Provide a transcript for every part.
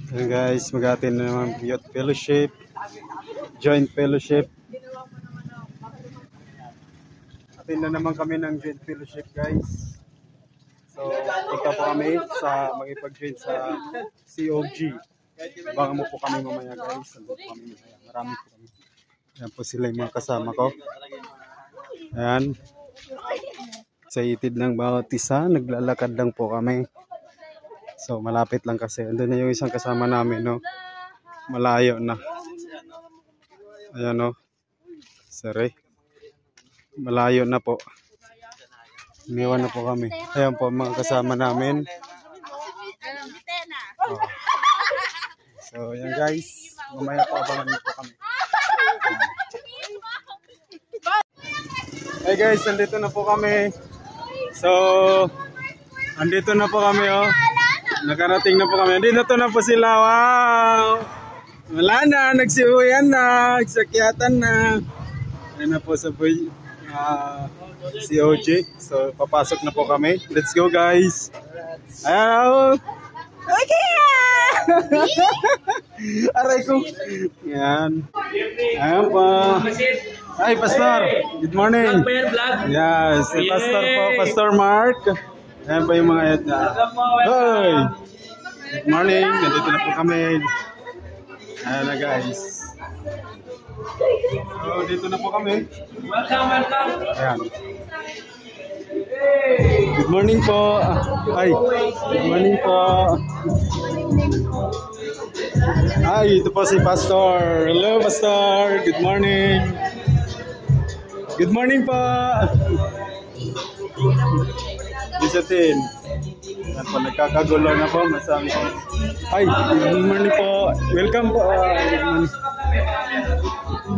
Ayan guys, mag-atin na naman youth fellowship, joint fellowship. Atin na naman kami ng joint fellowship guys. So, punta po kami sa mag-ipag-join sa COG. Abangan mo po kami mamaya guys. Andun po kami mamaya. Marami po kami. Ayan po sila yung mga kasama ko. Ayan. Sa itid ng bawat isa, naglalakad lang po kami. So, malapit lang kasi. Andun na yung isang kasama namin, no? Malayo na. Ayan, no? Sorry. Malayo na po. Iniwan na po kami. Ayan po, mga kasama namin. Oh. So, ayan guys. Mamaya po, abangan niyo po kami. Hey guys, andito na po kami. So, andito na po kami, oh. Nakarating na po kami. Andito na po sila, wow! Wala na, nagsiuwian na, nagsakyatan na. Ayan na po sa COG. So, papasok na po kami. Let's go, guys. Ayan, okay! Aray ko. Ayan. Ayan pa. Hi, Pastor. Good morning. Yes, si Pastor po, Pastor Mark. Ayan pa yung mga yata. Hoy! Good morning. Nandito na po kami. Ayan na, guys. So, dito na po kami. Welcome. Ayan. Good morning po. Ay, good morning po. Ay, ito po si Pastor. Hello, Pastor. Good morning. Good morning po. Bisatin. Yan po, nagkakagulo na po. Masami po. Ay, good morning po. Welcome po.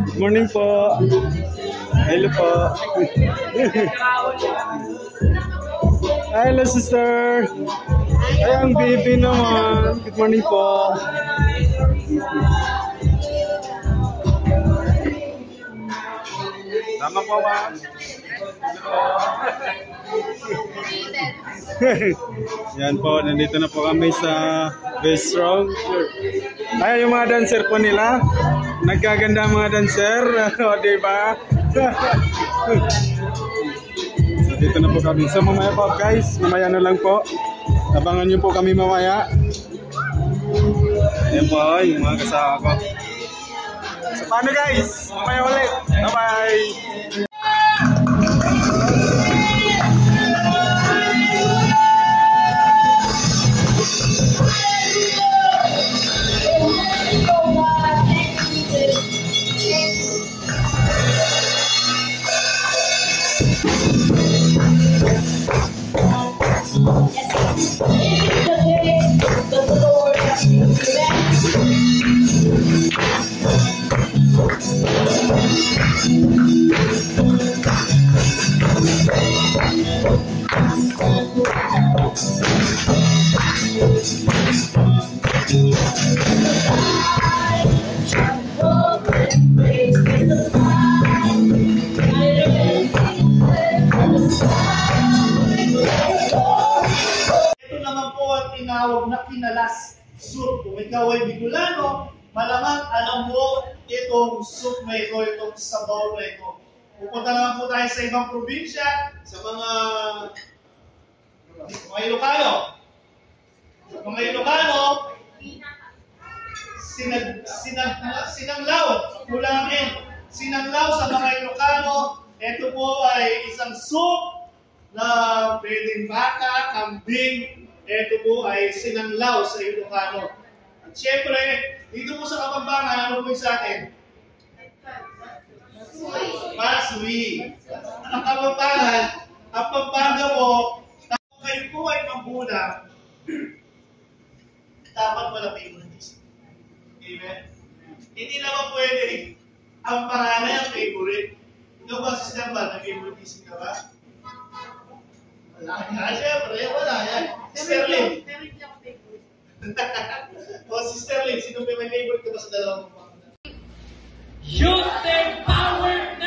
Good morning po. Hello po. Hello, sister. Ay, ang baby naman. Good morning po. Tama po ba? Yan po, nandito na po kami sa Best Strong. Ay, yung mga dancer po nila. Nagkaganda mga dancer. O, diba? So, dito na po kami. So, mamaya po guys. Mamaya na lang po. Abangan nyo po kami mamaya. Ayan po, yung mga kasama ko. So, paano guys? Mamaya ulit. Bye-bye! Tinawag na kinalas soup. Kung ikaw ay Bicolano, malamang alam mo itong soup na ito, itong sabaw na ito. Pupunta naman po tayo sa ibang probinsya, sa mga Ilocano. Mga Ilocano, sinanglaw, kulangin. Sinanglaw sa mga Ilocano, ito po ay isang soup na pwedeng baka, kambing. Ito po ay sinanglaw sa Ilocano. At syempre, dito po sa Kapampangan, ano po sa atin? Pasui. Ang Kapampangan, ang Pampanga po, kung kayo po ay pambulang, dapat wala favoritism. Amen? Hindi naman pwede ang panganay ang favorite. Ikaw ba, Sister Bal, may favoritism ka ba? Wala yan, syempre, wala yan. Sister Lynn. O, Sister Lynn, sino may favorite ka ba sa dalawang pamangkin? Youth Empowerment!